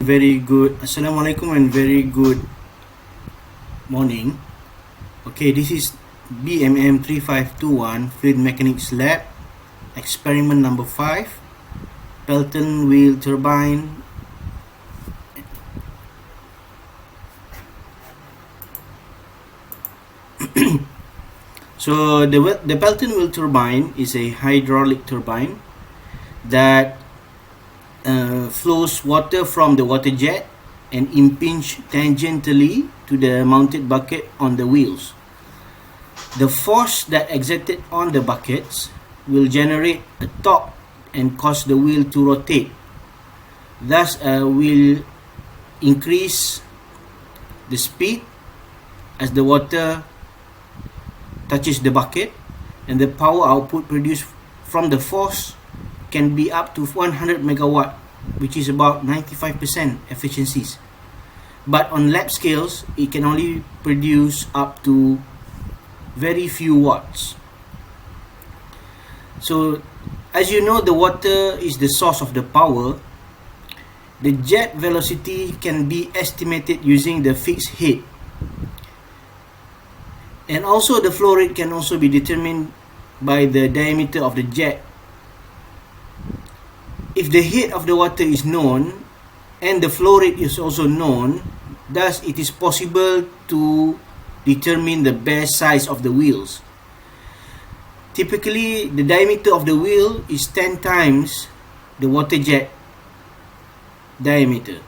Very good. Assalamualaikum and very good morning. Okay, this is BMM3521 Fluid Mechanics Lab, experiment number 5, Pelton wheel turbine. So the Pelton wheel turbine is a hydraulic turbine that flows water from the water jet and impinge tangentially to the mounted bucket on the wheels. The force that exerted on the buckets will generate a torque and cause the wheel to rotate. Thus, will increase the speed as the water touches the bucket, and the power output produced from the force can be up to 100 megawatt, which is about 95% efficiencies. But on lab scales, it can only produce up to very few watts. So, as you know, the water is the source of the power. The jet velocity can be estimated using the fixed head. And also the flow rate can also be determined by the diameter of the jet. If the head of the water is known and the flow rate is also known, thus it is possible to determine the best size of the wheels. Typically, the diameter of the wheel is 10 times the water jet diameter.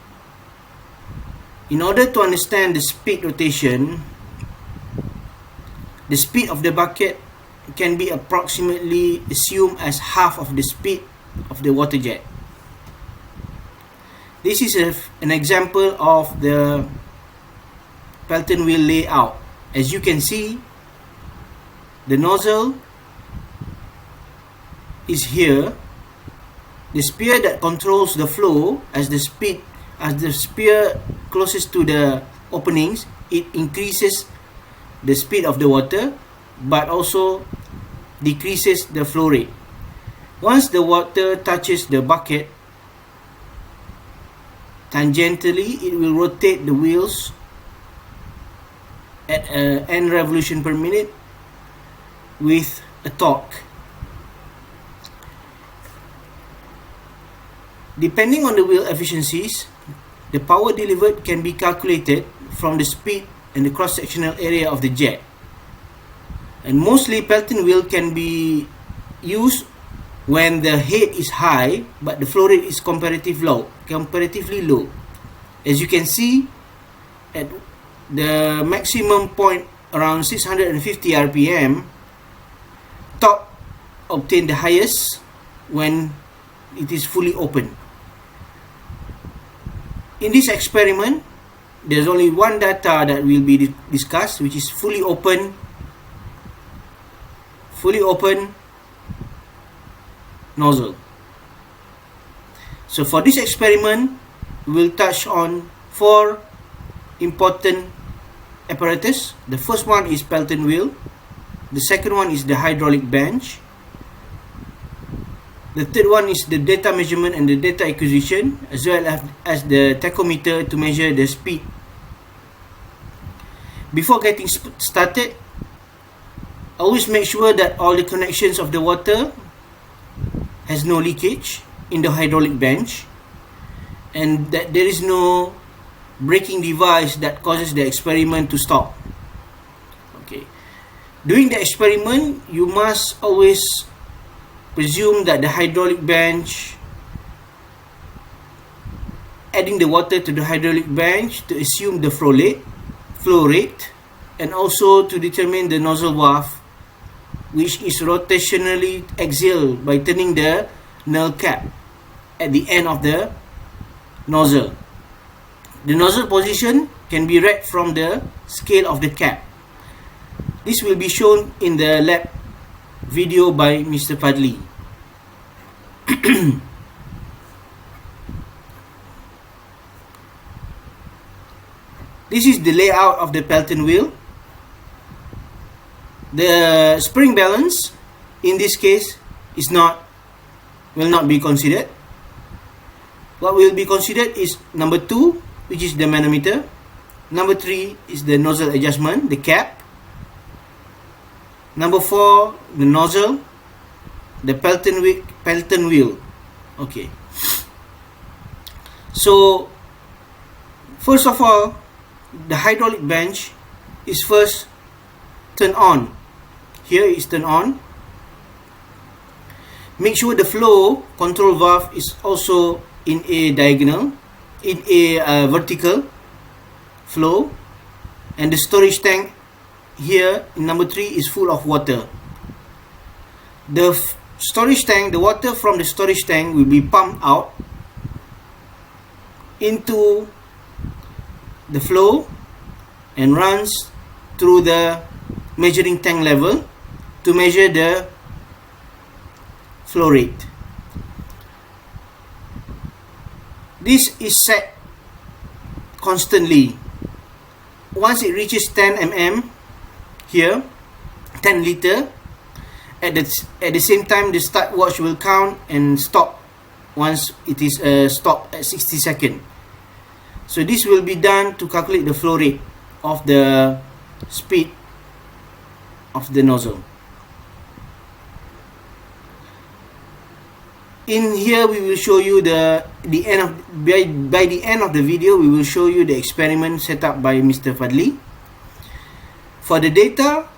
In order to understand the speed rotation, the speed of the bucket can be approximately assumed as half of the speed of the water jet. This is an example of the Pelton wheel layout. As you can see, the nozzle is here. The spear that controls the flow as the spear closest to the openings, it increases the speed of the water, but also decreases the flow rate. Once the water touches the bucket, tangentially it will rotate the wheels at n revolution per minute with a torque. Depending on the wheel efficiencies, the power delivered can be calculated from the speed and the cross-sectional area of the jet. And mostly Pelton wheel can be used when the head is high but the flow rate is comparatively low. As you can see, at the maximum point around 650 rpm, torque obtained the highest when it is fully open. In this experiment, there's only one data that will be discussed, which is fully open nozzle. So for this experiment, we will touch on 4 important apparatus. The first one is Pelton wheel. The second one is the hydraulic bench. The third one is the data measurement and the data acquisition, as well as the tachometer to measure the speed. Before getting started, always make sure that all the connections of the water has no leakage in the hydraulic bench, and that there is no braking device that causes the experiment to stop. Okay. During the experiment, you must always presume that the hydraulic bench, adding the water to the hydraulic bench to assume the flow rate, and also to determine the nozzle waft, which is rotationally exhaled by turning the null cap at the end of the nozzle. The nozzle position can be read from the scale of the cap. This will be shown in the lab video by Mr. Fadli. This is the layout of the Pelton wheel. The spring balance in this case will not be considered. What will be considered is number 2, which is the manometer. Number 3 is the nozzle adjustment, the cap. Number 4, the nozzle, the Pelton wheel. Okay. So, first of all, the hydraulic bench is first turned on. Here is turned on. Make sure the flow control valve is also in a diagonal, in a vertical flow, and the storage tank here in number 3 is full of water. The storage tank, the water from the storage tank will be pumped out into the flow and runs through the measuring tank level to measure the flow rate. This is set constantly. Once it reaches 10 mm here, 10 liter, at the same time the stopwatch will count and stop once it is stopped at 60 seconds. So this will be done to calculate the flow rate of the speed of the nozzle. In here we will show you by the end of the video we will show you the experiment set up by Mr. Fadli. For the data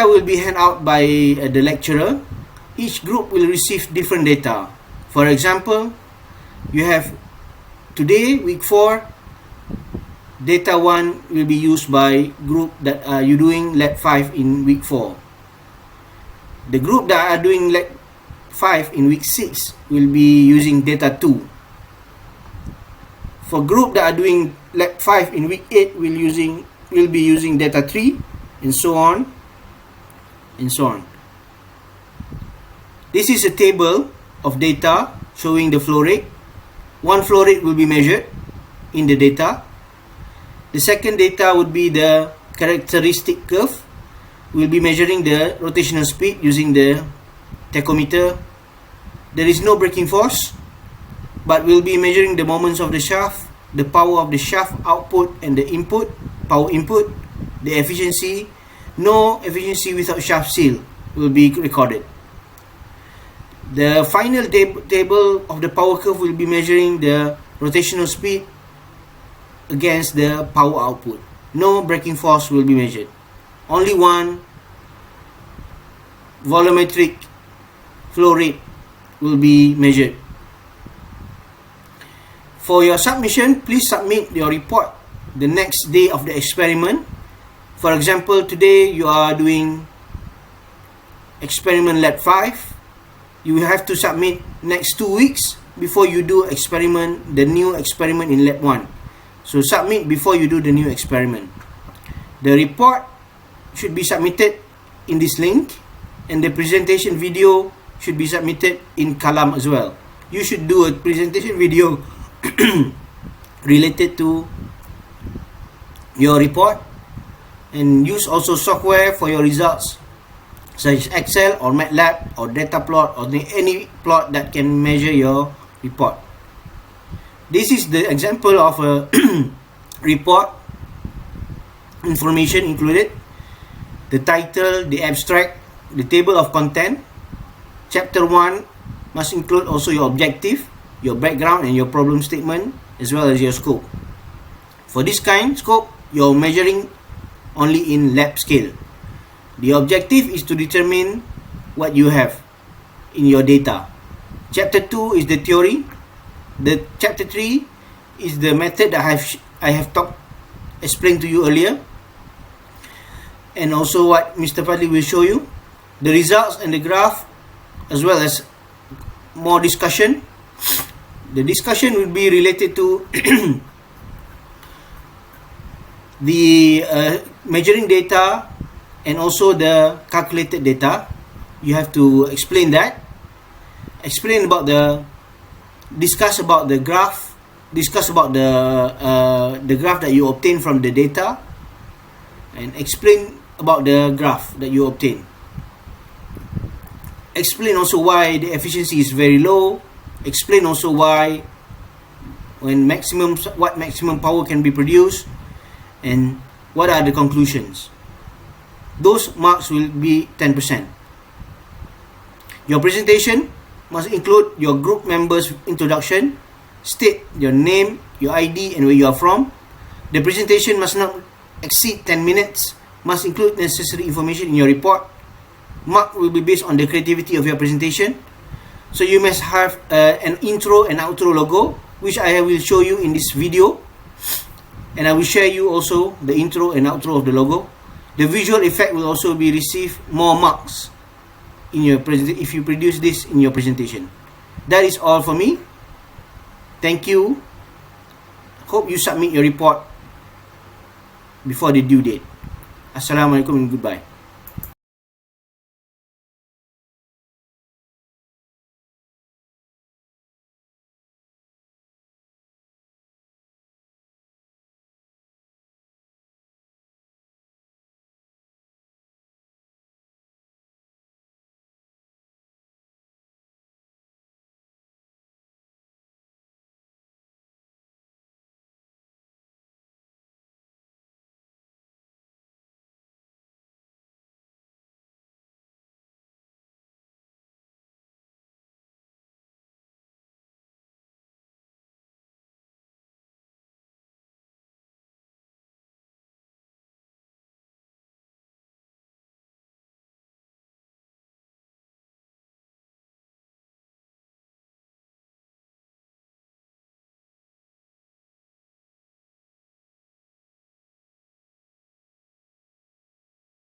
will be handed out by the lecturer. Each group will receive different data. For example, you have today, week 4, data 1 will be used by group that are you doing lab 5 in week 4. The group that are doing lab 5 in week 6 will be using data 2. For group that are doing lab 5 in week 8 will be using data 3, and so on and so on. This is a table of data showing the flow rate. One flow rate will be measured in the data. The second data would be the characteristic curve. We'll be measuring the rotational speed using the tachometer. There is no braking force, but we'll be measuring the moments of the shaft, the power of the shaft output and the input, power input, the efficiency. No efficiency without shaft seal will be recorded. The final table of the power curve will be measuring the rotational speed against the power output. No braking force will be measured. Only one volumetric flow rate will be measured. For your submission, please submit your report the next day of the experiment. For example, today you are doing experiment lab 5. You will have to submit next 2 weeks before you do the new experiment in lab 1. So submit before you do the new experiment. The report should be submitted in this link, and the presentation video should be submitted in Kalam as well. You should do a presentation video related to your report, and use also software for your results such as Excel or MATLAB or data plot or any plot that can measure your report. This is the example of a report. Information included: the title, the abstract, the table of content. Chapter 1 must include also your objective, your background and your problem statement, as well as your scope. For this kind scope, you're measuring only in lab scale. The objective is to determine what you have in your data. Chapter 2 is the theory. The chapter 3 is the method that I have explained to you earlier, and also what Mr. Fadli will show you, the results and the graph, as well as more discussion. The discussion will be related to the measuring data and also the calculated data. You have to explain that. Discuss about the graph. Discuss about the graph that you obtain from the data, and explain about the graph that you obtain. Explain also why the efficiency is very low. explain also why, what maximum power can be produced, and what are the conclusions. Those marks will be 10%. Your presentation must include your group members' introduction, state your name, your ID, and where you are from. The presentation must not exceed 10 minutes, must include necessary information in your report. Mark will be based on the creativity of your presentation. So you must have an intro and outro logo, which I will show you in this video. And I will share you also the intro and outro of the logo. The visual effect will also be receive more marks in your if you produce this in your presentation. That is all for me. Thank you. Hope you submit your report before the due date. Assalamualaikum and goodbye.